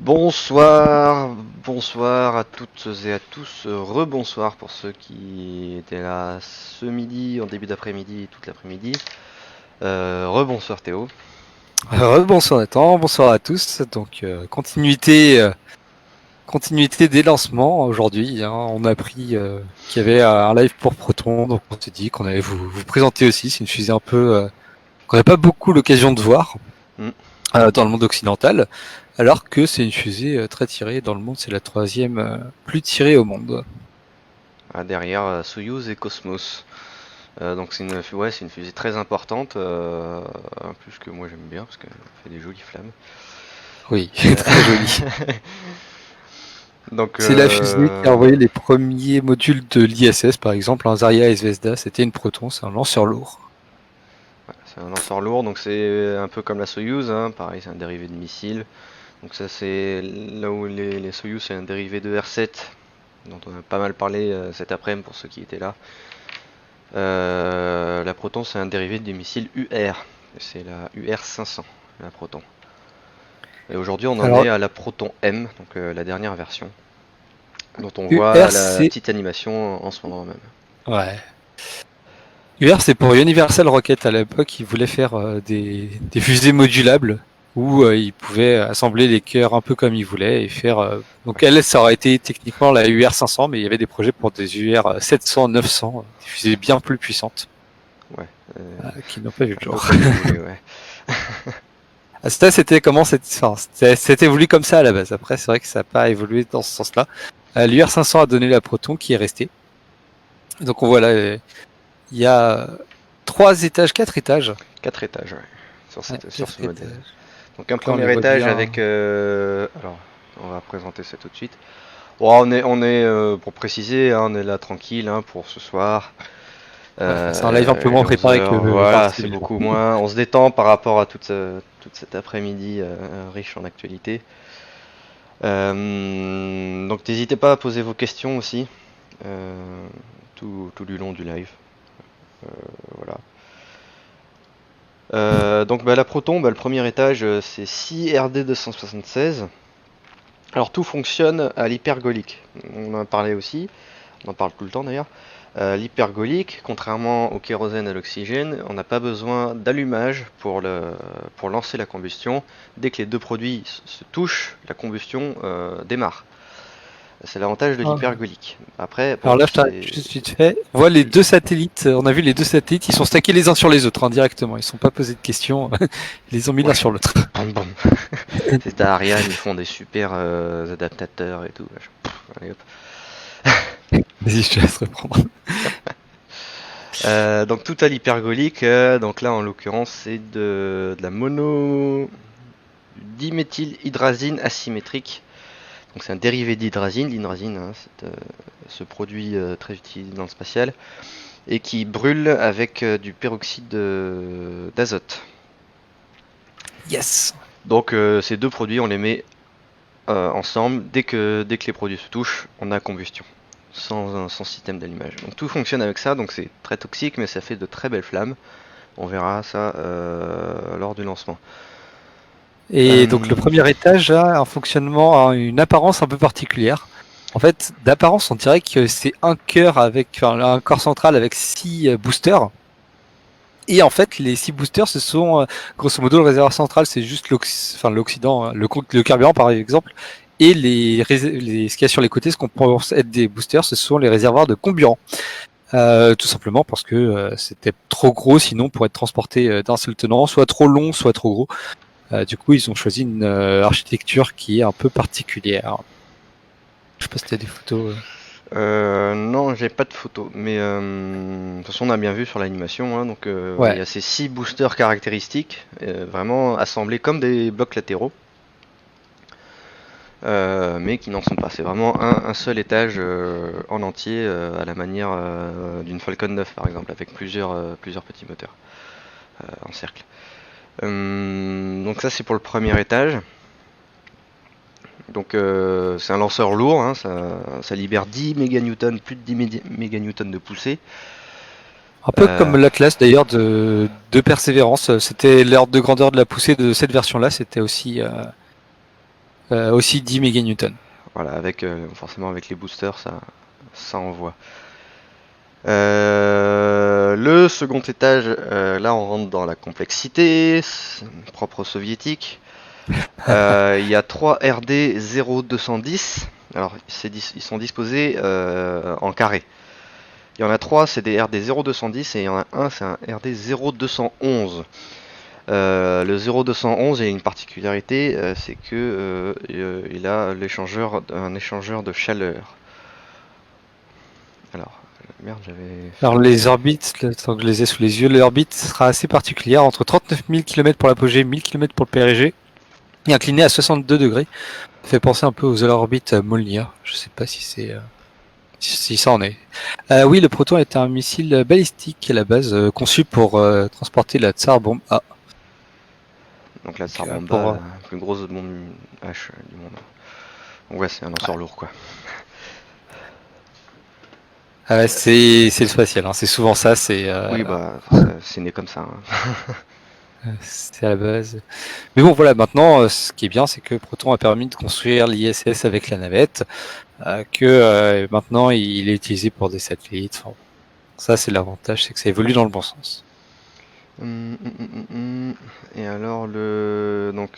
Bonsoir à toutes et à tous, rebonsoir pour ceux qui étaient là ce midi, en début d'après-midi et toute l'après-midi. Rebonsoir Théo. Bonsoir Nathan, bonsoir à tous. Donc continuité des lancements aujourd'hui. On a appris qu'il y avait un live pour Proton, donc on s'est dit qu'on allait vous présenter aussi. C'est une fusée un peu qu'on n'a pas beaucoup l'occasion de voir Hmm. dans le monde occidental, alors que c'est une fusée très tirée dans le monde. C'est la troisième plus tirée au monde. Derrière Soyouz et Cosmos. Donc c'est une fusée très importante, en plus que moi j'aime bien parce qu'elle fait des jolies flammes. Oui, très jolie. Donc C'est la fusée qui a envoyé les premiers modules de l'ISS, par exemple, un Zarya et Zvezda. C'était une Proton, c'est un lanceur lourd. c'est un lanceur lourd, donc c'est un peu comme la Soyouz, hein, pareil c'est un dérivé de missile. Donc ça c'est là où les Soyouz c'est un dérivé de R7, dont on a pas mal parlé cet après-midi pour ceux qui étaient là. La Proton c'est un dérivé du missile UR, c'est la UR 500, la Proton. Et aujourd'hui on en Alors, est à la Proton M, donc la dernière version, dont on voit la UR, petite animation en ce moment même. ouais. UR, c'est pour Universal Rocket. À l'époque, ils voulaient faire des fusées modulables où ils pouvaient assembler les cœurs un peu comme ils voulaient et faire. Donc elle, ça aurait été techniquement la UR 500, mais il y avait des projets pour des UR 700, 900, des fusées bien plus puissantes Ouais, qui n'ont pas vu le un peu jour. comme ils voulaient, ouais. Ça, c'était comment c'était voulu comme ça à la base. Après, c'est vrai que ça n'a pas évolué dans ce sens-là. L'UR 500 a donné la Proton qui est restée. Donc on voit là, il y a 3 étages, 4 étages. 4 étages, ouais, Ouais, sur ce 4 modèle. étages. Donc un Donc là, on les premier voit étage bien. avec... alors, on va présenter ça tout de suite. Bon, pour préciser, hein, on est là tranquille hein, pour ce soir. Ouais, c'est un live un peu moins Les 11 préparé que heures, le voilà, mardi c'est 2020. beaucoup moins. On se détend par rapport à toute cet après-midi riche en actualité. Donc n'hésitez pas à poser vos questions aussi euh, tout du long du live. Voilà. Donc la Proton, le premier étage, c'est 6 RD276. Alors tout fonctionne à l'hypergolique. On en a parlé aussi, on en parle tout le temps d'ailleurs. L'hypergolique, contrairement au kérosène et à l'oxygène, on n'a pas besoin d'allumage pour lancer la combustion. Dès que les deux produits se touchent, la combustion démarre. C'est l'avantage de Ah. l'hypergolique. Après, Alors bon, là, je t'arrête c'est... juste vite fait. On voit les deux satellites. On a vu les deux satellites. Ils sont stackés les uns sur les autres directement. Ils ne sont pas posés de questions. Ils les ont mis l'un Ouais, sur l'autre. bam bam. C'est à Ariane, ils font des super adaptateurs et tout. Allez, hop. Vas-y, je te laisse reprendre. Donc tout à l'hypergolique, donc là en l'occurrence c'est de la mono diméthylhydrazine asymétrique. Donc c'est un dérivé d'hydrazine, l'hydrazine, hein, ce produit très utilisé dans le spatial, et qui brûle avec du peroxyde d'azote. Yes. Donc ces deux produits on les met ensemble, dès que les produits se touchent, on a combustion. Sans système d'allumage. Donc tout fonctionne avec ça, donc c'est très toxique, mais ça fait de très belles flammes. On verra ça lors du lancement. Et donc le premier étage a un fonctionnement, a une apparence un peu particulière. En fait, d'apparence, on dirait que c'est un cœur un corps central avec 6 boosters. Et en fait, les 6 boosters, ce sont grosso modo le réservoir central, c'est juste l'oxydant, hein, le carburant par exemple. Et ce qu'il y a sur les côtés, ce qu'on pense être des boosters, ce sont les réservoirs de comburant. Tout simplement parce que c'était trop gros sinon pour être transporté d'un seul tenant, soit trop long, soit trop gros. Du coup, ils ont choisi une architecture qui est un peu particulière. Je sais pas si tu as des photos. Non, j'ai pas de photo, mais de toute façon on a bien vu sur l'animation, hein, donc il Ouais. y a ces 6 boosters caractéristiques, vraiment assemblés comme des blocs latéraux, mais qui n'en sont pas. C'est vraiment un seul étage en entier, à la manière d'une Falcon 9 par exemple, avec plusieurs petits moteurs en cercle. Donc ça c'est pour le premier étage. Donc c'est un lanceur lourd, hein, ça libère 10 méganewtons, plus de 10 méganewtons de poussée. Un peu comme l'Atlas d'ailleurs de Persévérance. C'était l'ordre de grandeur de la poussée de cette version-là. C'était aussi aussi 10 méganewtons. Voilà, avec forcément avec les boosters, ça envoie. Le second étage, là on rentre dans la complexité, propre soviétique. Il y a 3 RD 0210. Alors ils sont disposés en carré. Il y en a 3, c'est des RD 0210 et il y en a un, c'est un RD 0211. Le 0211 a une particularité, c'est que il a un échangeur de chaleur. Alors, merde, j'avais. Alors les orbites, là, tant que je les ai sous les yeux, l'orbite sera assez particulière, entre 39 000 km pour l'apogée, 1000 km pour le périgée, et incliné à 62 degrés. Ça fait penser un peu aux orbites Molniya. Je sais pas si c'est si ça en est. Oui, le Proton est un missile balistique à la base, conçu pour transporter la Tsar Bombe A. Donc la Tsar Bomba, pour, la plus grosse bombe H du monde. Donc ouais, c'est un lanceur lourd quoi. c'est le spatial, hein. C'est souvent ça, Oui, bah, c'est né comme ça. Hein. c'est à la base. Mais bon, voilà, maintenant, ce qui est bien, c'est que Proton a permis de construire l'ISS avec la navette, que maintenant il est utilisé pour des satellites. Enfin, ça, c'est l'avantage, c'est que ça évolue dans le bon sens. Et alors donc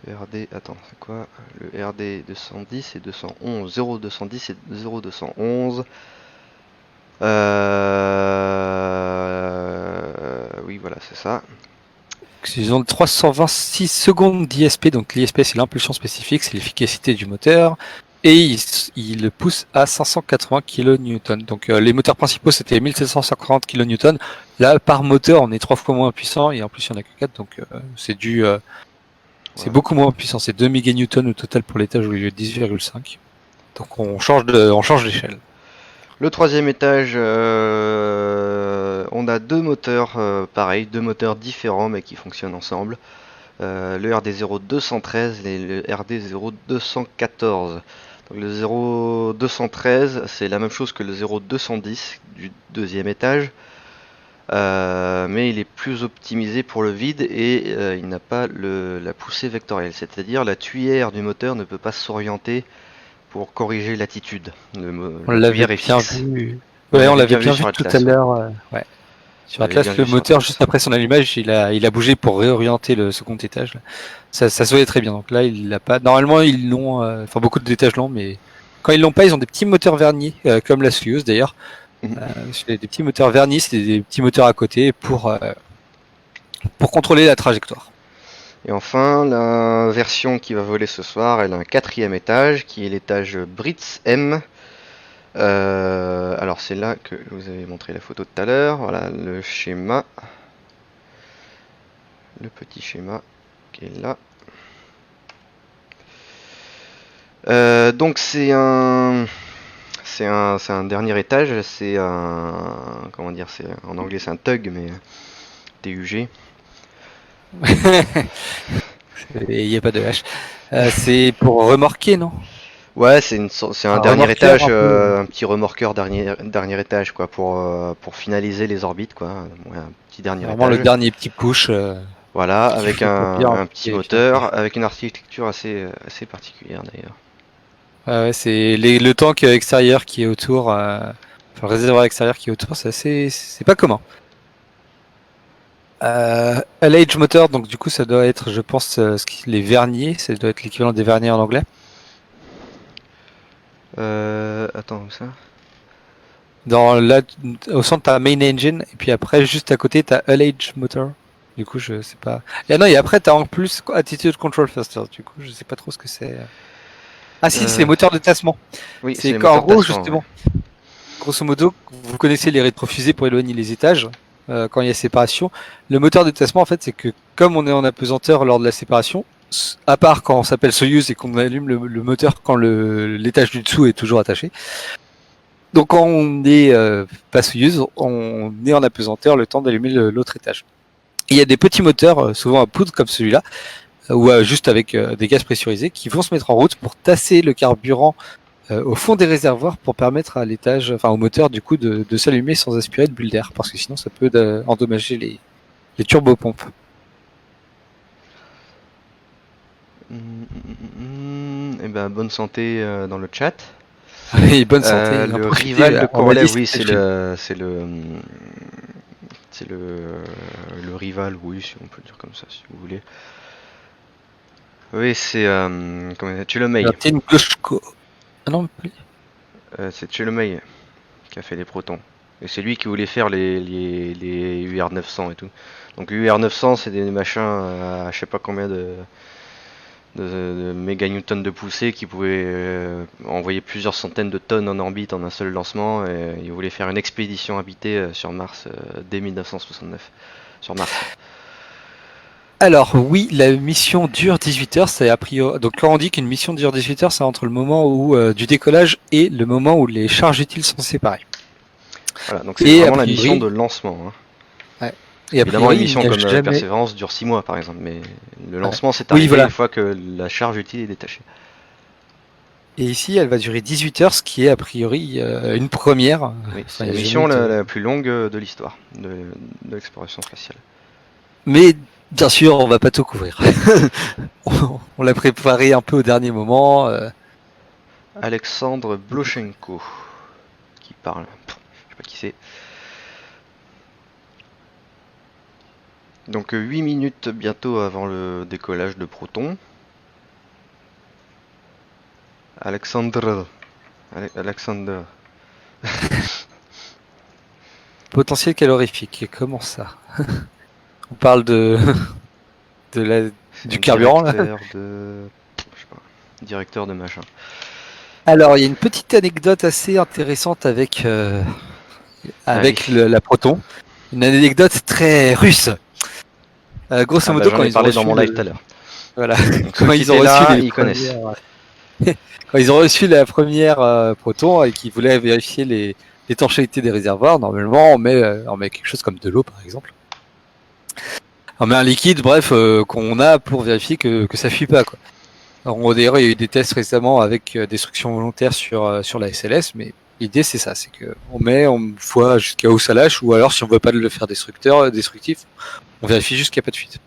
RD, attends, c'est quoi? Le RD 210 et 211, 0210 et 0211. Oui, voilà, c'est ça. Ils ont 326 secondes d'ISP, donc l'ISP c'est l'impulsion spécifique, c'est l'efficacité du moteur, et il le pousse à 580 kN. Donc les moteurs principaux c'était 1750 kN. Là par moteur on est 3 fois moins puissant, et en plus il n'y en a que 4, donc c'est c'est beaucoup moins puissant, c'est 2 méganewtons au total pour l'étage au lieu de 10,5. Donc on change d'échelle. Le troisième étage, on a deux moteurs, pareil, deux moteurs différents mais qui fonctionnent ensemble. Le RD0213 et le RD0214. Donc le 0213, c'est la même chose que le 0210 du deuxième étage, mais il est plus optimisé pour le vide et il n'a pas la poussée vectorielle, c'est-à-dire la tuyère du moteur ne peut pas s'orienter pour corriger l'attitude. On l'avait bien vu. Ouais, on l'avait bien vu tout à l'heure. Ouais. Sur Atlas, le moteur, juste après son allumage, il a bougé pour réorienter le second étage. Ça se voyait très bien. Donc là, il l'a pas. Normalement, ils l'ont. Enfin, beaucoup d'étages l'ont, mais quand ils l'ont pas, ils ont des petits moteurs vernis, comme la Soyuz d'ailleurs. Des petits moteurs vernis, c'est des petits moteurs à côté pour contrôler la trajectoire. Et enfin, la version qui va voler ce soir, elle a un quatrième étage, qui est l'étage Brits M. Alors c'est là que je vous avais montré la photo tout à l'heure. Voilà le schéma. Le petit schéma qui est là. Donc c'est un dernier étage. C'est un, comment dire, c'est en anglais c'est un TUG, mais TUG. Il n'y a pas de H. C'est pour remorquer, non? Ouais, c'est un dernier étage, un petit remorqueur dernier étage, quoi, pour finaliser les orbites, quoi. Ouais, un petit dernier Vraiment étage. le dernier petit push. Voilà, avec un petit moteur, avec une architecture assez particulière d'ailleurs. Ouais, c'est le tank extérieur qui est autour, enfin le réservoir extérieur qui est autour, c'est pas commun. LH motor, donc du coup ça doit être, je pense, les verniers, ça doit être l'équivalent des verniers en anglais. Attends, où ça? Au centre t'as main engine, et puis après juste à côté t'as LH motor. Du coup je sais pas. Et non, et après t'as en plus attitude control faster. Du coup je sais pas trop ce que c'est. Ah si, c'est les moteurs de tassement. Oui, c'est en gros justement. Ouais. Grosso modo, vous connaissez les rétrofusées pour éloigner les étages quand il y a séparation. Le moteur de tassement, en fait, c'est que comme on est en apesanteur lors de la séparation, à part quand on s'appelle Soyuz et qu'on allume le moteur quand l'étage du dessous est toujours attaché. Donc quand on est pas Soyuz, on est en apesanteur le temps d'allumer l'autre étage. Et il y a des petits moteurs, souvent à poudre comme celui-là, ou juste avec des gaz pressurisés, qui vont se mettre en route pour tasser le carburant au fond des réservoirs pour permettre à l'étage, enfin au moteur du coup de s'allumer sans aspirer de bulles d'air, parce que sinon ça peut endommager les turbopompes. Eh ben, bonne santé dans le chat. Et bonne santé. Le rival de on a dit Korolev, oui, c'était le c'est le rival, oui, si on peut dire comme ça, si vous voulez. Oui, c'est Tchelomei. Martin Gloshko. Ah non, C'est Tchelomei qui a fait les protons. Et c'est lui qui voulait faire les UR 900 et tout. Donc UR 900, c'est des machins à je sais pas combien de méganewtons de poussée qui pouvaient envoyer plusieurs centaines de tonnes en orbite en un seul lancement. Et il voulait faire une expédition habitée sur Mars dès 1969. Sur Mars. alors oui, la mission dure 18 heures, c'est a priori. Donc quand on dit qu'une mission dure 18 heures, c'est entre le moment où du décollage et le moment où les charges utiles sont séparées. Voilà, donc c'est vraiment la priori, mission de lancement. Hein. ouais. Et Évidemment, priori, une mission il n'y comme a jamais... Persévérance dure 6 mois par exemple, mais le lancement c'est Oui, arrivé voilà. une fois que la charge utile est détachée. Et ici, elle va durer 18 heures, ce qui est a priori une première. Oui, Enfin, c'est la il y a mission jamais la plus longue de l'histoire de l'exploration spatiale. Mais bien sûr, on va pas tout couvrir. On l'a préparé un peu au dernier moment. Alexandre Blochenko qui parle. Je sais pas qui c'est. Donc 8 minutes bientôt avant le décollage de Proton. Alexandre. Alexander. Potentiel calorifique, comment ça? On parle de du carburant là. Je sais pas, directeur de machin. Alors, il y a une petite anecdote assez intéressante avec la Proton. Une anecdote très russe. Grosso modo, j'en quand ai ils ont parlé dans reçu mon live tout à l'heure. voilà, Donc, quand ceux qui ils ont étaient reçu là, les ils connaissent. quand ils ont reçu la première Proton et qu'ils voulaient vérifier l'étanchéité des réservoirs, normalement, on met quelque chose comme de l'eau, par exemple. On met un liquide, bref, qu'on a pour vérifier que ça fuit pas, quoi. Alors, d'ailleurs, il y a eu des tests récemment avec destruction volontaire sur la SLS, mais l'idée c'est ça, c'est que on voit jusqu'à où ça lâche, ou alors si on veut pas le faire destructif, on vérifie juste qu'il n'y a pas de fuite.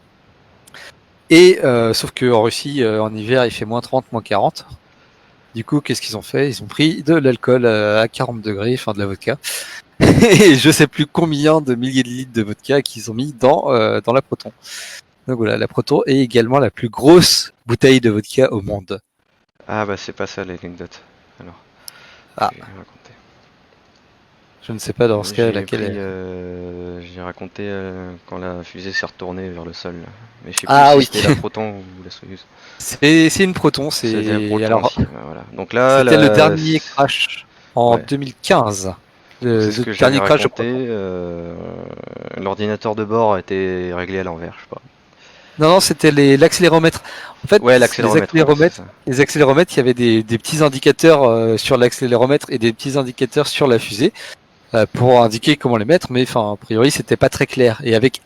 Et sauf qu'en Russie, en hiver, il fait moins 30, moins 40. Du coup, qu'est-ce qu'ils ont fait? Ils ont pris de l'alcool à 40 degrés, enfin de la vodka, et je sais plus combien de milliers de litres de vodka qu'ils ont mis dans la Proton. Donc voilà, la Proton est également la plus grosse bouteille de vodka au monde. Ah bah c'est pas ça l'anecdote. Alors, Ah. je vais raconter. Je ne sais pas dans ce cas laquelle. J'ai raconté quand la fusée s'est retournée vers le sol. Mais je sais plus si c'était la Proton ou la Soyuz. C'est une Proton, C'était la Proton alors aussi. Voilà. Donc là, c'était le dernier crash en 2015. Le c'est ce que dernier j'avais crash de raconté. Proton. L'ordinateur de bord a été réglé à l'envers, je sais pas. Non, c'était l'accéléromètre. En fait, Ouais, l'accéléromètre. Les accéléromètres, il y avait des petits indicateurs sur l'accéléromètre et des petits indicateurs sur la fusée pour indiquer comment les mettre, mais enfin, a priori, c'était pas très clair. Et avec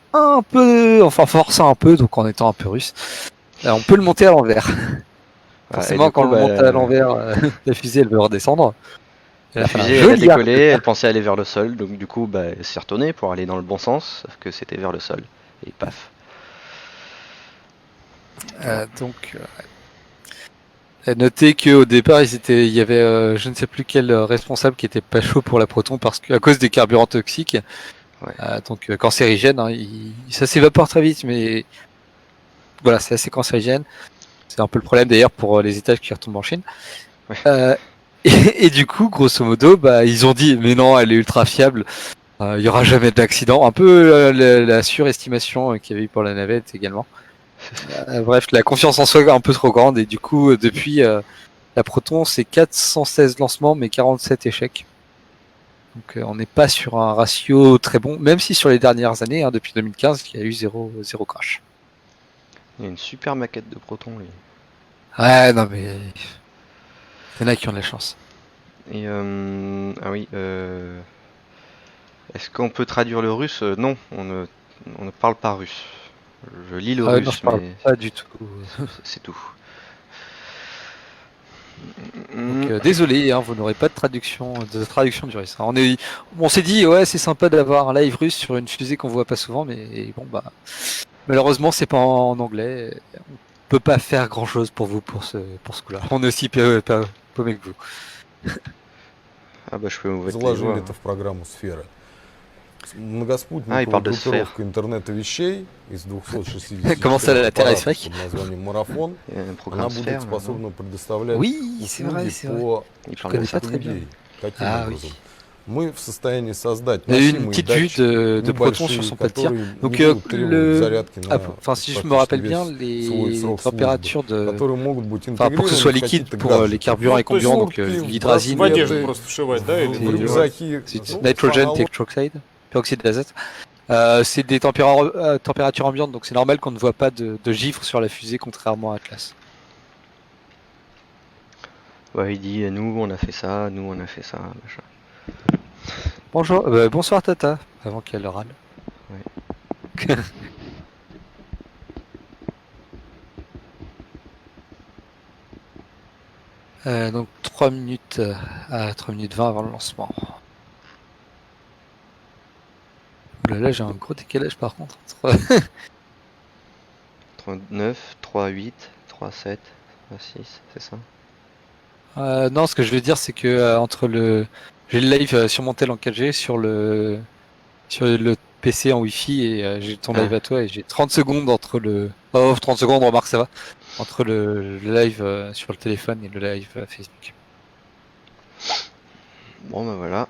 forçant un peu, donc en étant un peu russe, on peut le monter à l'envers. Forcément, quand on le monte à l'envers, la fusée, elle veut redescendre. La fusée, elle a décollé, elle pensait aller vers le sol, donc du coup, elle s'est retournée pour aller dans le bon sens, sauf que c'était vers le sol. Et paf. Notez qu'au départ, il y avait je ne sais plus quel responsable qui était pas chaud pour la Proton parce qu'à cause des carburants toxiques, donc cancérigènes, hein, ça s'évapore très vite, mais voilà, c'est assez cancérigène. C'est un peu le problème d'ailleurs pour les étages qui retombent en Chine. Ouais. Et du coup, grosso modo, ils ont dit mais non, elle est ultra fiable, il y aura jamais d'accident. Un peu la surestimation qu'il y avait eu pour la navette également. Bref, la confiance en soi est un peu trop grande et du coup, depuis la Proton, c'est 416 lancements mais 47 échecs. Donc on n'est pas sur un ratio très bon, même si sur les dernières années, depuis 2015, il y a eu zéro crash. Il y a une super maquette de Proton, lui. Ouais, non mais il y en a qui ont de la chance. Et ah oui, est-ce qu'on peut traduire le russe? Non, on ne parle pas russe. Je lis le russe, non, je parle pas du tout. C'est tout. Donc désolé, vous n'aurez pas de traduction du russe. On s'est dit ouais, c'est sympa d'avoir un live russe sur une fusée qu'on voit pas souvent, mais bon malheureusement c'est pas en anglais. On peut pas faire grand chose pour vous pour ce coup-là. On est aussi paumé que vous. Ah bah je peux vous mettre les Заложили voix. это в программу «Сфера». Многоспутниковая il parle de группировка интернета вещей из 264 Comment ça, la Terre est аппаратов sphérique под названием «Марафон», Il y a un она programme будет sphère. способна предоставлять Oui, c'est vrai, услуги c'est vrai. по Il Je parle de connais ça. pas très bien. людей. Каким Ah образом? oui. Мы в состоянии создать Il y a eu une носимые petite vue датчики, de Proton sur небольшие, son plat de tir. которые Donc не будут требовать зарядки на enfin si je me практически rappelle bien, весь свой les срок службы, températures de, которые могут быть enfin pour que ce интегрированы soit в liquide какие-то pour гаджеты. les carburants et То есть comburants, donc куртки, l'hydrazine, В одежду браслеты, просто вшивать, да? Или в C'est- рюкзаки. c'est Ну, nitrogen аналог. tetroxide, peroxyde d'azote. C'est des températures ambiantes, donc c'est normal qu'on ne voit pas de givre sur la fusée, contrairement à Atlas. Ouais, il dit nous on a fait ça, nous on a fait ça, machin. Bonjour, bonsoir Tata, avant qu'elle râle. Donc 3 minutes à 3 minutes 20 avant le lancement. Là j'ai un gros décalage par contre. 39, 3,8, 3,7, 3,6, c'est ça? Non, ce que je veux dire, c'est que entre le. J'ai le live sur mon tel en 4G, sur le PC en Wi-Fi, et j'ai ton live à toi, et j'ai 30 secondes entre le. Oh, 30 secondes, remarque, ça va. Entre le live sur le téléphone et le live Facebook. Bon bah voilà.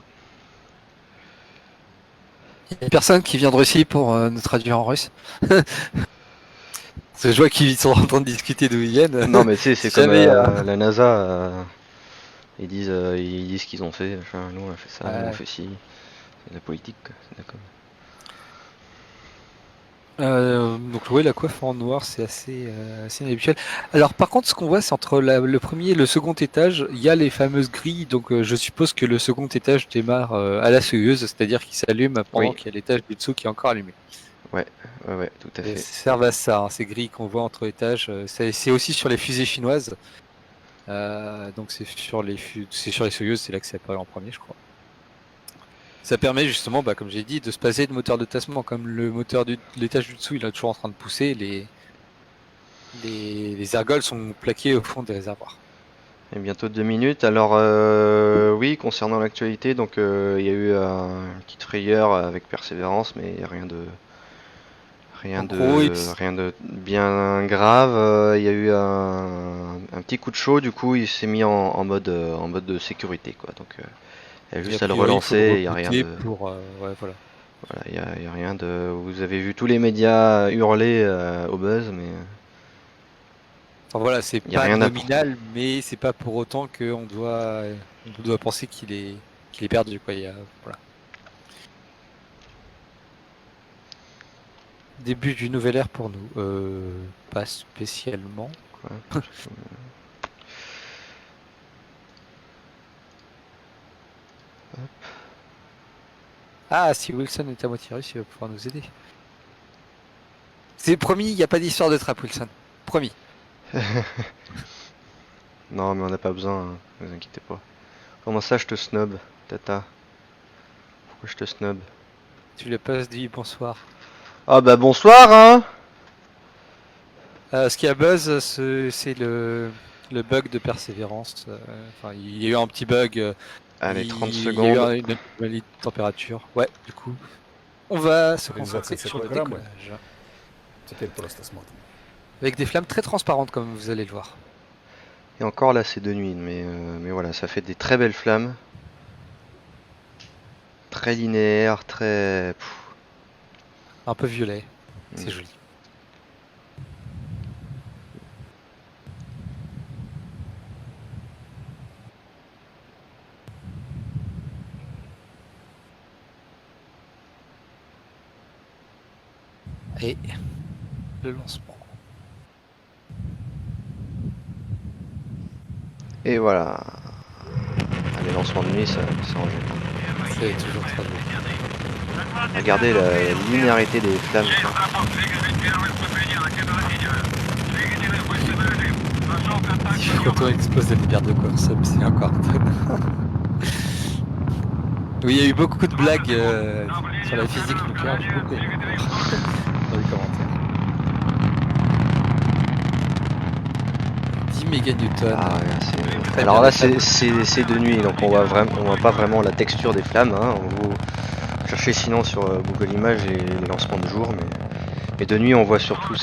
Il y a personne qui vient de Russie pour nous traduire en russe. Parce que je vois qu'ils sont en train de discuter d'où ils viennent. Non mais tu sais, c'est Si comme jamais, la NASA, ils disent ce qu'ils ont fait, machin, nous on a fait ça, nous on a Ouais. fait ci. C'est de la politique quoi, c'est d'accord. Donc oui, la coiffe en noir, c'est assez inhabituel. Alors par contre, ce qu'on voit, c'est entre le premier et le second étage, il y a les fameuses grilles. Donc je suppose que le second étage démarre à la Soyuz, c'est-à-dire qu'il s'allume pendant Oui. qu'il y a l'étage du dessous qui est encore allumé. Ouais, tout à Et fait. ça servent à ça, hein, ces grilles qu'on voit entre étages. C'est aussi sur les fusées chinoises. Donc c'est sur les Soyuz, c'est là que ça apparaît en premier, je crois. Ça permet justement, comme j'ai dit, de se passer de moteur de tassement. Comme le moteur de l'étage du dessous, il est toujours en train de pousser, les ergols sont plaqués au fond des réservoirs. Et bientôt 2 minutes. Alors oui, concernant l'actualité, donc il y a eu une petite frayeur avec Persévérance, mais rien de En gros, rien de bien grave. Il y a eu un petit coup de chaud, du coup il s'est mis en mode de sécurité quoi. Donc il y a juste à le relancer, il y a rien de ouais, voilà. voilà, il y a rien de. Vous avez vu tous les médias hurler au buzz, mais Enfin voilà, c'est Y a pas rien à nominal, mais c'est pas pour autant qu'on doit penser qu'il est perdu, quoi. Voilà. Début d'une nouvelle ère pour nous. Pas spécialement. quoi. Ah, si Wilson est à moitié russe, il va pouvoir nous aider. C'est promis, il n'y a pas d'histoire de trappe, Wilson. Promis. Non, mais on n'a pas besoin, hein, ne vous inquiétez pas. Comment ça, je te snob, Tata? Pourquoi je te snob? Tu lui as pas dit bonsoir. Ah bah bonsoir, hein. Ce qui a buzz, c'est le bug de persévérance. Enfin, il y a eu un petit bug. Allez, 30 Il y a eu secondes. une anomalie de température. Ouais, du coup, on va se concentrer Réalisation sur le programme. décollage. Теперь просто смотрим. Avec des flammes très transparentes, comme vous allez le voir. Et encore là, c'est de nuit, mais voilà, ça fait des très belles flammes. Très linéaires, très. Un peu violet. C'est Mm. joli. Et le lancement. Et voilà. Les lancements de nuit, ça en gêne. C'est toujours très beau. Regardez la linéarité des flammes. Si Proton explose la lumière de Corps, c'est encore très Oui, il y a eu beaucoup de blagues sur la physique nucléaire, j'ai beaucoup aimé dans les commentaires. 10 méganewtons. Ah, ouais, Très alors bien, là, la flamme. c'est de nuit, donc on voit pas vraiment la texture des flammes. Hein. Vous cherchez sinon sur Google Images les lancements de jour, mais de nuit, on voit surtout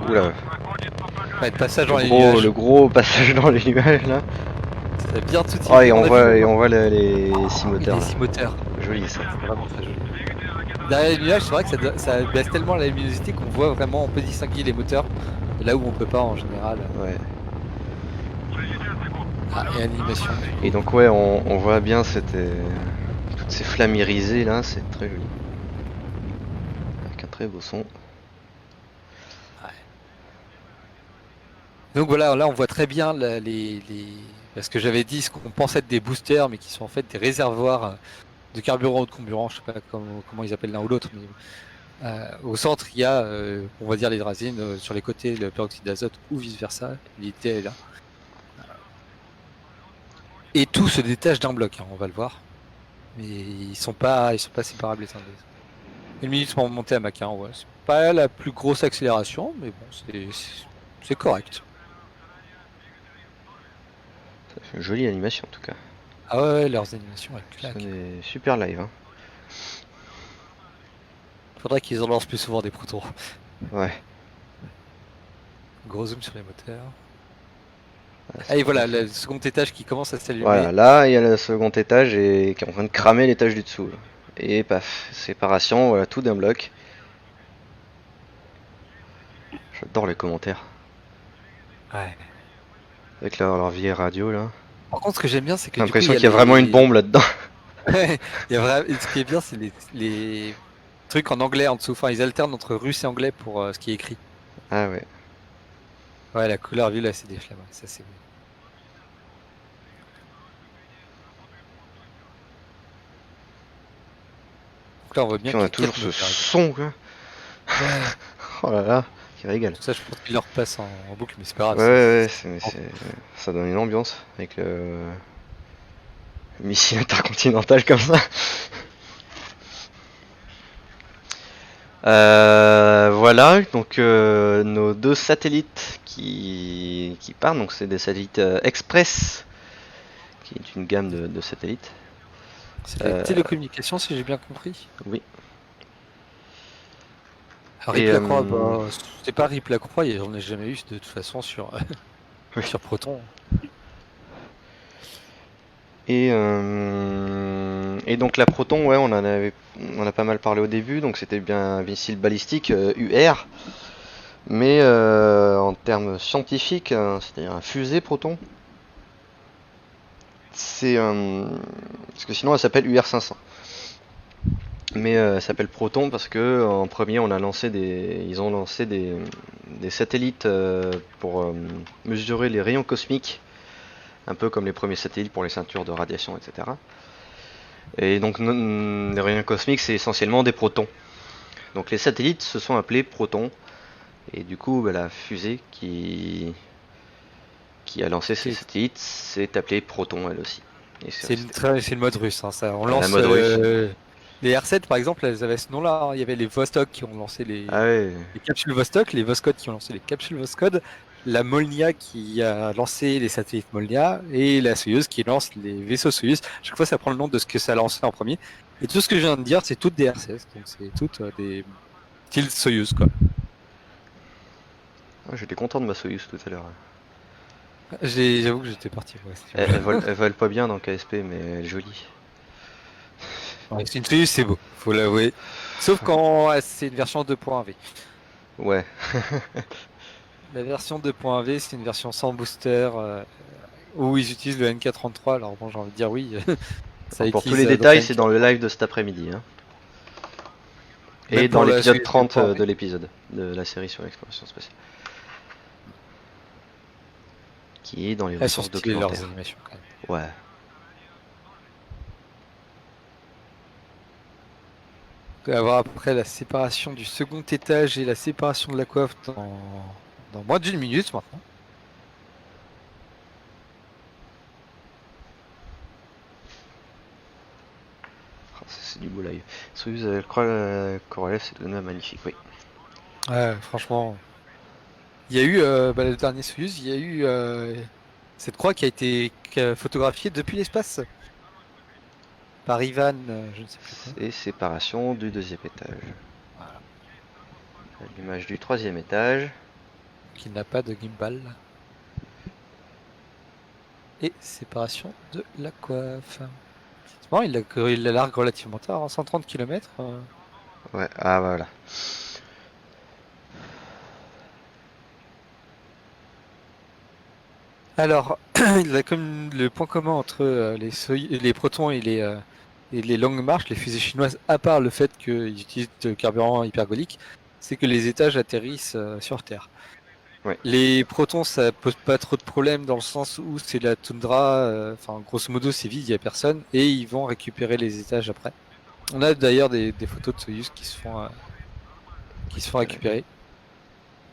oula, Ouais, le passage dans les nuages. le gros passage dans les nuages là. Ça a bien tout Oh, illuminé. on voit les 6 Oui, moteurs. les Là. 6 moteurs. Joli ça. C'est vraiment très joli. Derrière les nuages, c'est vrai que ça baisse tellement la luminosité qu'on voit vraiment, on peut distinguer les moteurs. Là où on peut pas en général. Ouais. Ah, et animation. Et donc ouais, on voit bien toutes ces flammes irisées là, c'est très joli. Avec un très beau son. Donc voilà, là on voit très bien parce que j'avais dit ce qu'on pense être des boosters, mais qui sont en fait des réservoirs de carburant ou de comburant, je sais pas comment ils appellent l'un ou l'autre, mais au centre il y a, on va dire l'hydrazine, sur les côtés le peroxyde d'azote ou vice versa, l'idée est là. Et tout se détache d'un bloc, hein, on va le voir, mais ils sont pas séparables les uns des autres. Une minute pour monter à Mach 1, ouais, c'est pas la plus grosse accélération, mais bon, c'est correct. C'est une jolie animation en tout cas. Ah ouais, leurs animations elles claquent. C'est des super live. Hein. Faudrait qu'ils en lancent plus souvent des protons. Ouais. Gros zoom sur les moteurs. Ah, et voilà, le second étage qui commence à s'allumer. Voilà, là il y a le second étage et qui est en train de cramer l'étage du dessous. Là. Et paf, séparation, voilà, tout d'un bloc. J'adore les commentaires. Ouais. Avec leur vieille radio là. Par contre, ce que j'aime bien, c'est que J'ai l'impression du coup, qu'il y a vraiment une bombe là-dedans. Ce qui est bien, c'est les trucs en anglais en dessous. Enfin, ils alternent entre russe et anglais pour ce qui est écrit. Ah ouais. Ouais, la couleur vue là, c'est des flammes. Ouais, ça, c'est bon. Donc là, on voit bien Puis on a qu'il y a toujours ce 4 moteurs. son quoi. Ouais. Oh là là, qui régale. Tout ça, je pense qu'il leur passe en boucle, mais c'est pas grave. Ouais, ça donne une ambiance avec le missile intercontinental comme ça. Voilà, donc nos deux satellites qui partent, donc c'est des satellites Express, qui est une gamme de satellites. C'est la télécommunication, si j'ai bien compris. Oui. Rip Lacroix, bah, c'est pas Rip Lacroix, j'en ai jamais eu de toute façon sur, Oui. sur Proton. Et donc la Proton, ouais, on a pas mal parlé au début, donc c'était bien un missile balistique UR, mais en termes scientifiques, c'est-à-dire un fusée Proton, c'est parce que sinon elle s'appelle UR-500. Mais elle s'appelle Proton parce que en premier ils ont lancé des satellites pour mesurer les rayons cosmiques, un peu comme les premiers satellites pour les ceintures de radiation, etc. Et donc les rayons cosmiques c'est essentiellement des protons. Donc les satellites se sont appelés Protons et du coup la fusée qui a lancé ces satellites s'est appelée Proton elle aussi. C'est le mode russe, hein, ça. On la lance mode russe. les R7 par exemple, elles avaient ce nom-là. Hein. Il y avait les Vostok qui ont lancé Ah ouais. les capsules Vostok, les Voskhod qui ont lancé les capsules Voskhod, la Molnia qui a lancé les satellites Molnia et la Soyuz qui lance les vaisseaux Soyuz. Chaque fois, ça prend le nom de ce que ça a lancé en premier. Et tout ce que je viens de dire, c'est toutes des R16, donc c'est toutes des styles Soyuz quoi. Ah, j'étais content de ma Soyuz tout à l'heure. J'avoue que j'étais parti. Ouais, elle vole pas bien dans KSP, mais elle est jolie. Ouais, c'est une Soyuz, c'est beau, faut l'avouer. Sauf quand c'est une version 2.V. Ouais. La version 2.V, c'est une version sans booster où ils utilisent le NK33. Alors bon, j'ai envie de dire oui. Ça pour tous les détails, c'est dans le live de cet après-midi. Hein. Et dans l'épisode 30 de l'épisode de la série sur l'exploration spatiale. Qui est dans les ressources documentaires. Leurs animations, quand même. Ouais. On va avoir après la séparation du second étage et la séparation de la coiffe dans moins d'une minute maintenant. Oh, c'est du beau live. Soyuz, je crois, Korolev, c'est tout de même magnifique, oui. Ouais, franchement. Il y a eu, le dernier Soyuz, il y a eu cette croix qui a été photographiée depuis l'espace par Ivan, je ne sais plus quoi. Et séparation du deuxième étage. Voilà. L'image du troisième étage. Qui n'a pas de gimbal. Et séparation de la coiffe. C'est marrant, il la largue relativement tard, hein, 130 km. Ouais, ah voilà. Alors, il a comme le point commun entre les protons et les longues marches, les fusées chinoises, à part le fait qu'ils utilisent de carburant hypergolique, c'est que les étages atterrissent sur Terre. Ouais. Les protons, ça pose pas trop de problèmes dans le sens où c'est la toundra, enfin grosso modo c'est vide, il n'y a personne, et ils vont récupérer les étages après. On a d'ailleurs des photos de Soyuz qui se font récupérer.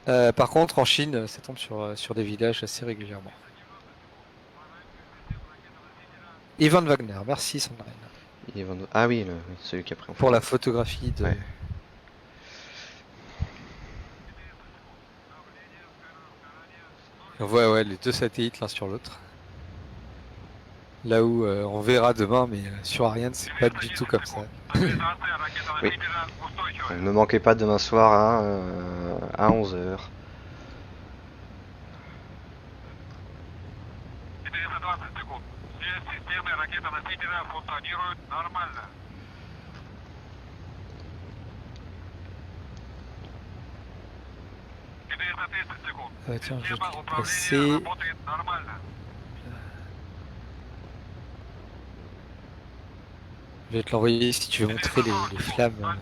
Par contre, en Chine, ça tombe sur des villages assez régulièrement. Ivan Wagner, merci Sandrine. Ah oui, celui qui a pris en Pour photo. la photographie de. Ouais. On voit les deux satellites l'un sur l'autre. Là où on verra demain, mais sur Ariane, c'est pas du tout comme ça. Oui. Donc, ne manquez pas demain soir à 11h. Tiens, je vais te passer. Je vais te l'envoyer si tu veux montrer les flammes.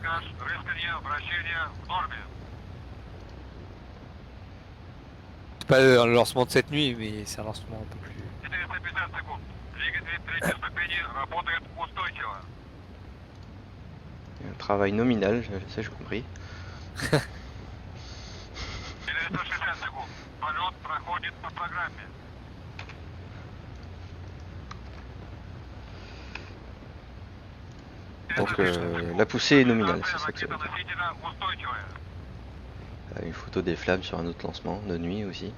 C'est pas le lancement de cette nuit, mais c'est un lancement un peu plus. Il y a un travail nominal, ça j'ai compris. Donc la poussée est nominale, c'est ça que ça veut dire. Une photo des flammes sur un autre lancement, de nuit aussi.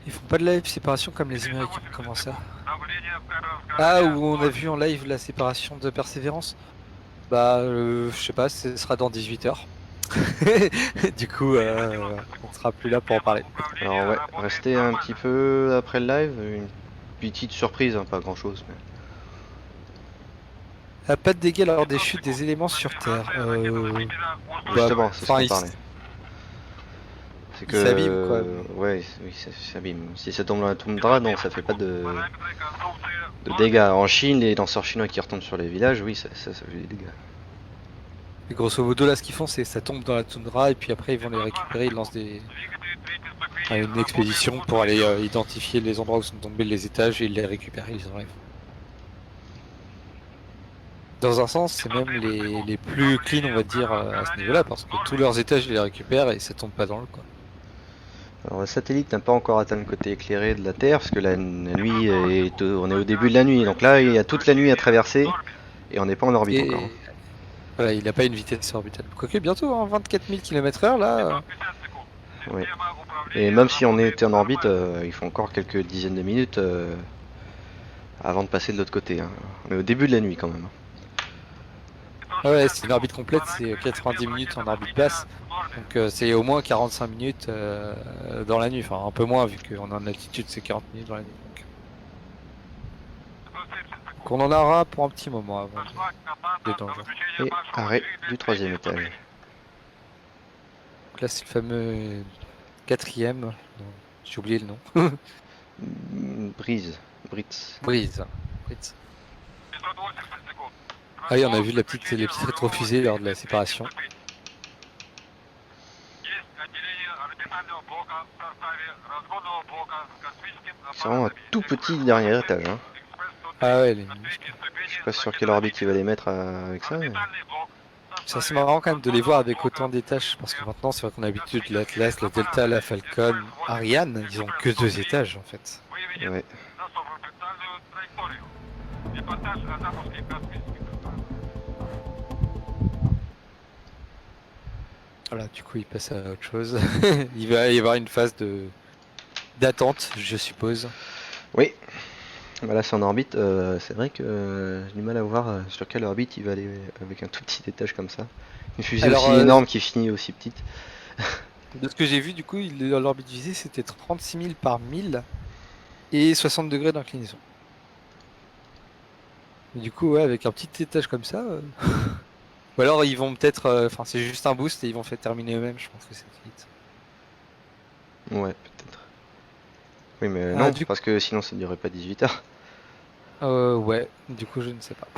Ils font pas de live séparation comme les Américains, comment ça? Ah, où on a vu en live la séparation de Persévérance? Bah, je sais pas, ce sera dans 18h. Du coup, on sera plus là pour en parler. Alors ouais, restez un petit peu après le live, une petite surprise, hein, pas grand chose. Mais... Pas de dégâts lors des chutes des éléments sur Terre. Justement, c'est ce qu'on parlait. C'est que... s'abîme, quoi. Ouais, oui, ça s'abîme. Si ça tombe dans la toundra, non, ça fait pas de dégâts. En Chine, les lanceurs chinois qui retombent sur les villages, oui, ça fait des dégâts. Et grosso modo, là, ce qu'ils font, c'est ça tombe dans la toundra et puis après, ils vont les récupérer. Ils lancent une expédition pour aller identifier les endroits où sont tombés les étages et ils les récupèrent, ils les enlèvent. Dans un sens, c'est même les plus clean, on va dire, à ce niveau-là, parce que tous leurs étages, ils les récupèrent et ça tombe pas dans le coin. Alors le satellite n'a pas encore atteint le côté éclairé de la Terre, parce que la nuit on est au début de la nuit, donc là il y a toute la nuit à traverser, et on n'est pas en orbite encore. Voilà, il n'a pas une vitesse orbitale. Quoique bientôt, hein, 24 000 km/h là. Oui. Et même si on était en orbite, il faut encore quelques dizaines de minutes avant de passer de l'autre côté. Hein. On est au début de la nuit quand même. Ah ouais, c'est une orbite complète, c'est 90 minutes en orbite basse. Donc c'est au moins 45 minutes dans la nuit. Enfin, un peu moins vu qu'on est en altitude, c'est 40 minutes dans la nuit. Donc on en aura pour un petit moment avant de danger. Et arrêt du troisième étage. Donc là, c'est le fameux quatrième. J'ai oublié le nom. Brise. Brise. Ah oui, on a vu les petites rétrofusées lors de la séparation. C'est vraiment un tout petit dernier étage. Hein. Ah ouais, je sais pas sur quelle orbite il va les mettre avec ça. Mais... C'est assez marrant quand même de les voir avec autant d'étages, parce que maintenant c'est vrai qu'on a l'habitude l'Atlas, la Delta, la Falcon, Ariane, ils ont que 2 étages en fait. Ouais. Voilà, du coup, il passe à autre chose. Il va y avoir une phase d'attente, je suppose. Oui, bah là c'est en orbite. C'est vrai que j'ai du mal à voir sur quelle orbite il va aller avec un tout petit étage comme ça. Une fusée Alors, aussi énorme qui finit aussi petite. de ce que j'ai vu, du coup, l'orbite visée, c'était 36 000 par 1000 et 60 degrés d'inclinaison. Et du coup, ouais, avec un petit étage comme ça. Ou alors, ils vont peut-être. Enfin, c'est juste un boost et ils vont faire terminer eux-mêmes, je pense que c'est vite. Ouais, peut-être. Oui, mais Ah, non, parce que sinon ça ne durerait pas 18 heures. Ouais, du coup, je ne sais pas.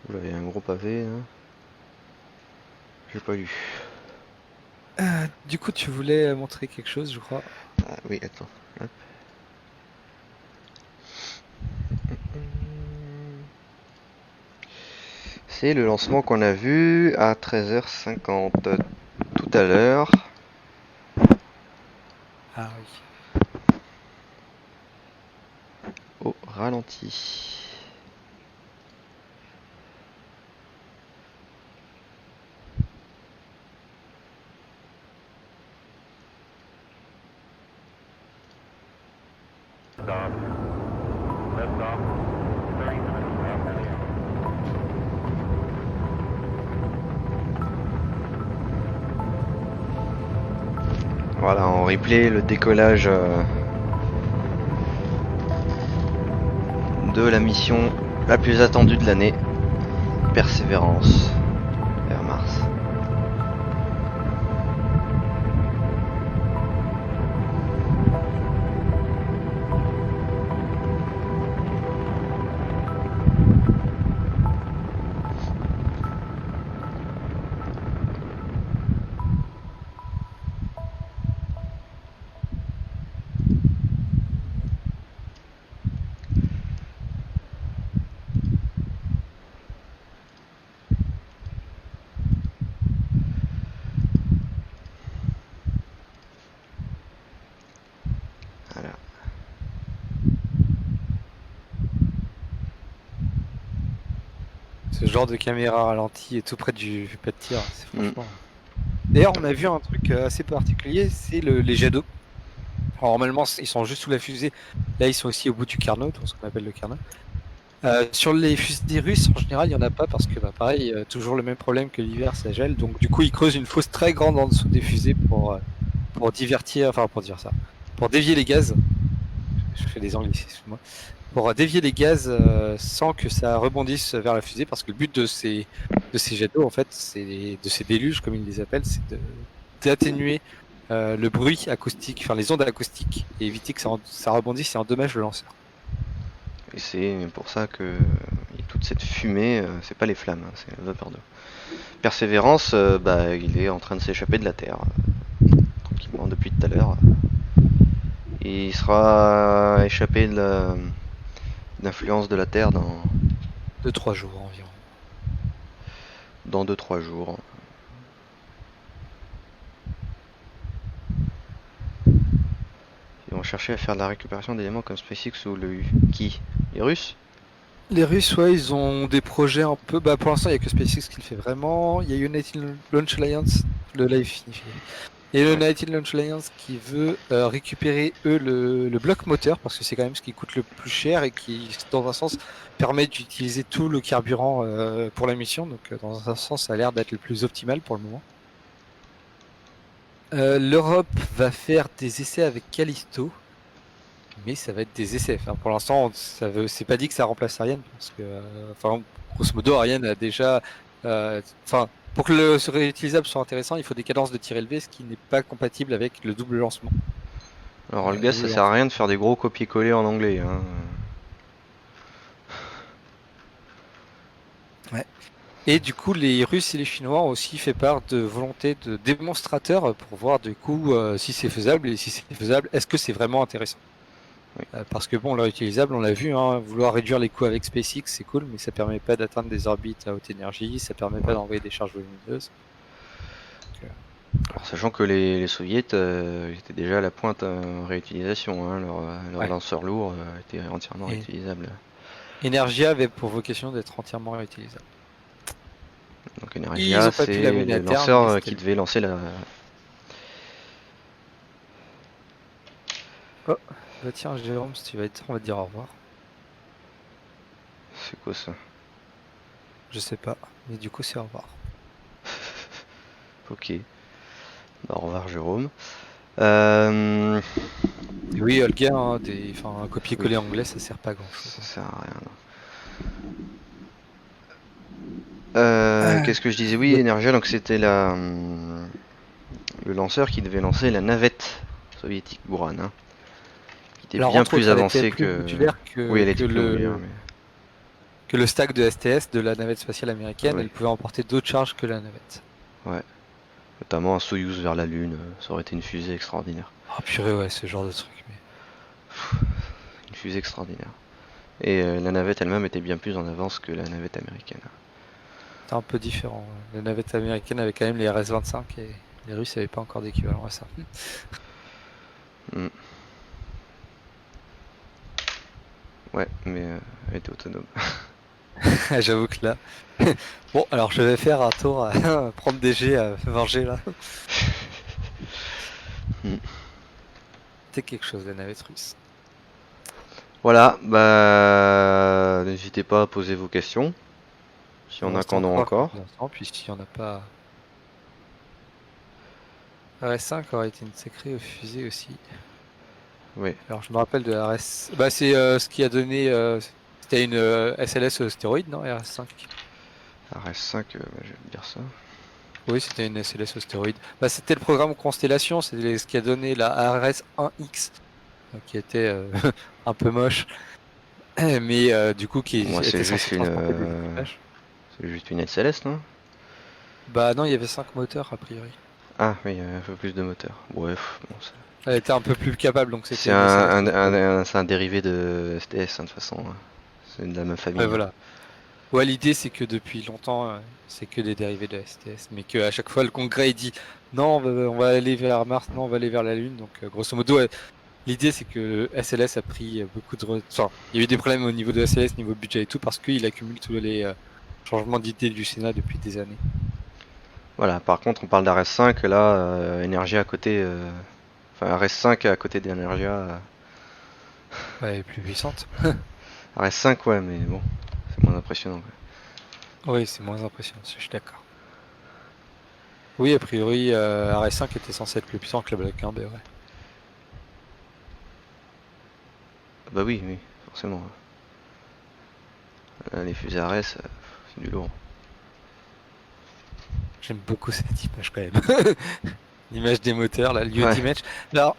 Vous avez un gros pavé, hein. J'ai pas lu. Du coup, tu voulais montrer quelque chose, je crois. Ah oui, attends. Hop. C'est le lancement qu'on a vu à 13h50 tout à l'heure. Ah oui. Au ralenti. Voilà, en replay, le décollage de la mission la plus attendue de l'année, Persévérance, vers Mars. Voilà. Ce genre de caméra ralentie et tout près du pas de tir, c'est Mm. franchement. D'ailleurs, on a vu un truc assez particulier, c'est les jets d'eau. Alors, normalement, ils sont juste sous la fusée. Là, ils sont aussi au bout du Carnot, ce qu'on appelle le Carnot. Sur les fusées russes, en général, il n'y en a pas parce que, bah, pareil, toujours le même problème que l'hiver, ça gèle. Donc, du coup, ils creusent une fosse très grande en dessous des fusées pour divertir, enfin, pour dire ça, pour dévier les gaz. Je fais des anglicismes, moi. Pour dévier les gaz sans que ça rebondisse vers la fusée, parce que le but de ces jets d'eau, en fait, c'est de ces déluges, comme ils les appellent, c'est d'atténuer le bruit acoustique, enfin les ondes acoustiques, et éviter que ça rebondisse et endommage le lanceur. Et c'est pour ça que toute cette fumée, c'est pas les flammes, hein, c'est la vapeur d'eau. Persévérance, bah, il est en train de s'échapper de la Terre, tranquillement depuis tout à l'heure. Et il sera échappé de l'influence de la Terre dans 2-3 jours environ. 2-3 jours. Ils vont chercher à faire de la récupération d'éléments comme SpaceX ou le qui les Russes. Les Russes, ouais, ils ont des projets un peu. Bah, pour l'instant, il n'y a que SpaceX qui le fait vraiment. Il y a United Launch Alliance, le live fini. Et le United Launch Alliance qui veut récupérer, eux, le bloc moteur, parce que c'est quand même ce qui coûte le plus cher et qui, dans un sens, permet d'utiliser tout le carburant pour la mission. Donc, dans un sens, ça a l'air d'être le plus optimal pour le moment. L'Europe va faire des essais avec Callisto, mais ça va être des essais. Enfin, pour l'instant, c'est pas dit que ça remplace Ariane, parce que, enfin, grosso modo, Ariane a déjà. Enfin, pour que le réutilisable soit intéressant, il faut des cadences de tir élevées, ce qui n'est pas compatible avec le double lancement. Alors le gars, ça sert à rien de faire des gros copier-coller en anglais. Hein. Ouais. Et du coup, les Russes et les Chinois ont aussi fait part de volonté de démonstrateurs pour voir du coup si c'est faisable, et si c'est faisable, est-ce que c'est vraiment intéressant. Oui. Parce que bon, leur utilisable, on l'a vu, hein, vouloir réduire les coûts avec SpaceX, c'est cool, mais ça permet pas d'atteindre des orbites à haute énergie, ça permet pas d'envoyer des charges volumineuses. Alors, sachant que les soviets étaient déjà à la pointe en réutilisation, hein, leur lanceur lourd était entièrement réutilisable. Energia avait pour vocation d'être entièrement réutilisable. Donc Ils Energia, ont pas pu c'est la mener à le terme, lanceur mais c'était qui le- devait lancer la. Oh, bah tiens, Jérôme, si tu vas être, on va te dire au revoir. C'est quoi ça? Je sais pas, mais du coup, c'est au revoir. Ok. Bah, au revoir Jérôme. Euh, Et oui, Olga, hein, enfin, un Oui, copier-coller anglais, ça sert pas à grand chose. ça sert à rien. Ah, Qu'est-ce que je disais? Oui, Energia, donc c'était le lanceur qui devait lancer la navette soviétique Buran, hein, qui était alors, bien entre plus autres, elle était avancée plus que. modulaire Oui, elle était plus modulaire, que le stack de STS de la navette spatiale américaine. oui, Elle pouvait emporter d'autres charges que la navette. ouais. Notamment un Soyouz vers la Lune, ça aurait été une fusée extraordinaire. Oh purée, ouais, ce genre de truc. Mais... Une fusée extraordinaire. Et la navette elle-même était bien plus en avance que la navette américaine. c'est un peu différent. La navette américaine avait quand même les RS-25 et les Russes n'avaient pas encore d'équivalent à ça. Mm. Ouais, mais elle était autonome. J'avoue que là. Bon, alors je vais faire un tour à prendre des jets à venger là. Mm. C'était quelque chose, la navette russe. Voilà, bah n'hésitez pas à poser vos questions. Si Il on a reste qu'en ont encore. quelques instants, puis s'il n'y en a pas. RS5 aurait été une sacrée fusée aussi. Oui, Alors je me rappelle de la RS. Bah c'est ce qui a donné. C'était une SLS stéroïde, non RS5. RS5, je vais te dire ça. Oui, c'était une SLS stéroïde. Bah c'était le programme Constellation, c'est ce qui a donné la RS1X, qui était un peu moche, mais du coup qui Moi, était censé transporter des équipages. c'est juste une SLS, non? Bah non, il y avait 5 moteurs a priori. Ah oui, un peu plus de moteur. Bref, bon, Elle était un peu plus capable, donc c'était c'est une SLS stéroïde. c'est un dérivé de STS, hein, de toute façon, hein. C'est de la même famille, Ouais, hein. voilà. Ouais, l'idée c'est que depuis longtemps, c'est que des dérivés de STS, mais qu'à chaque fois le Congrès il dit non, on va aller vers Mars, non, on va aller vers la Lune. Donc grosso modo, l'idée c'est que SLS a pris beaucoup de... Enfin, il y a eu des problèmes au niveau de SLS, niveau budget et tout, parce qu'il accumule tous les changements d'idées du Sénat depuis des années. Voilà, par contre, on parle d'RS5, là, Energia à côté. Enfin, RS5 à côté d'Energia. Ouais, elle est plus puissante. RS5, ouais, mais bon, c'est moins impressionnant, quoi. Oui, c'est moins impressionnant, je suis d'accord. Oui, a priori, RS5 était censé être plus puissant que la Black 1B, ouais. Bah oui, oui, forcément. Les fusées RS, c'est du lourd. J'aime beaucoup cette image quand même. L'image des moteurs, là, le lieu Ouais. d'image. Alors,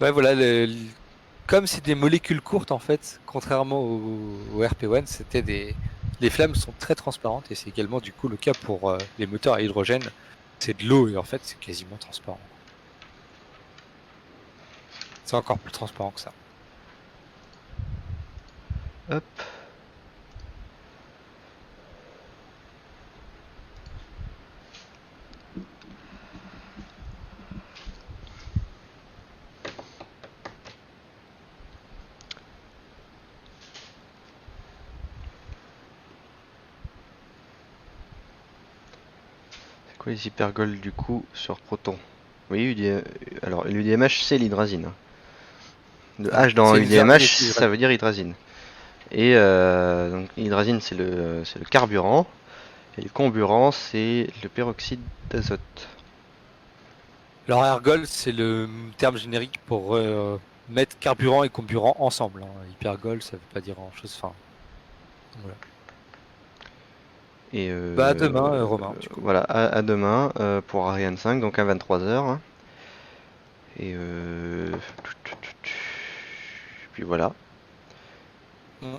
ouais, voilà, comme c'est des molécules courtes en fait, contrairement au RP1, les flammes sont très transparentes et c'est également du coup le cas pour les moteurs à hydrogène. C'est de l'eau et en fait c'est quasiment transparent. C'est encore plus transparent que ça. Hop. C'est quoi les hypergols du coup sur Proton? Oui, alors l'UDMH c'est l'hydrazine, hein. Le Ah, H dans c'est une UDMH version ça veut dire hydrazine. Et donc l'hydrazine c'est le carburant. Et le comburant c'est le peroxyde d'azote. Alors ergol c'est le terme générique pour mettre carburant et comburant ensemble, hein. Hypergol ça veut pas dire grand chose. Enfin, voilà. Et Bah à demain Romain. Du coup. voilà, à demain pour Ariane 5, donc à 23h. Hein. Et puis voilà. Mm.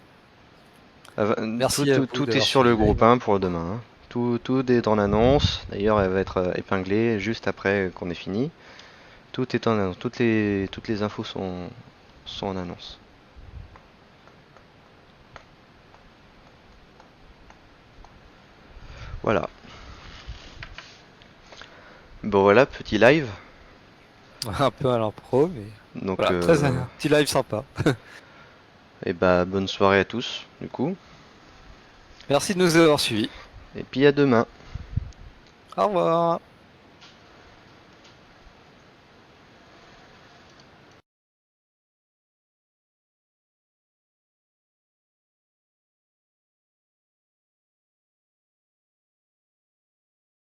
Tout, Merci à vous tout est d'avoir sur le suivi. groupe 1 pour demain. Hein. Tout est en annonce. D'ailleurs, elle va être épinglée juste après qu'on ait fini. Tout est en annonce. Toutes les infos sont en annonce. Voilà. Bon voilà, petit live. Un peu à l'impro, mais Donc, voilà, très petit live sympa. et bah bonne soirée à tous, du coup. Merci de nous avoir suivis. Et puis à demain. Au revoir.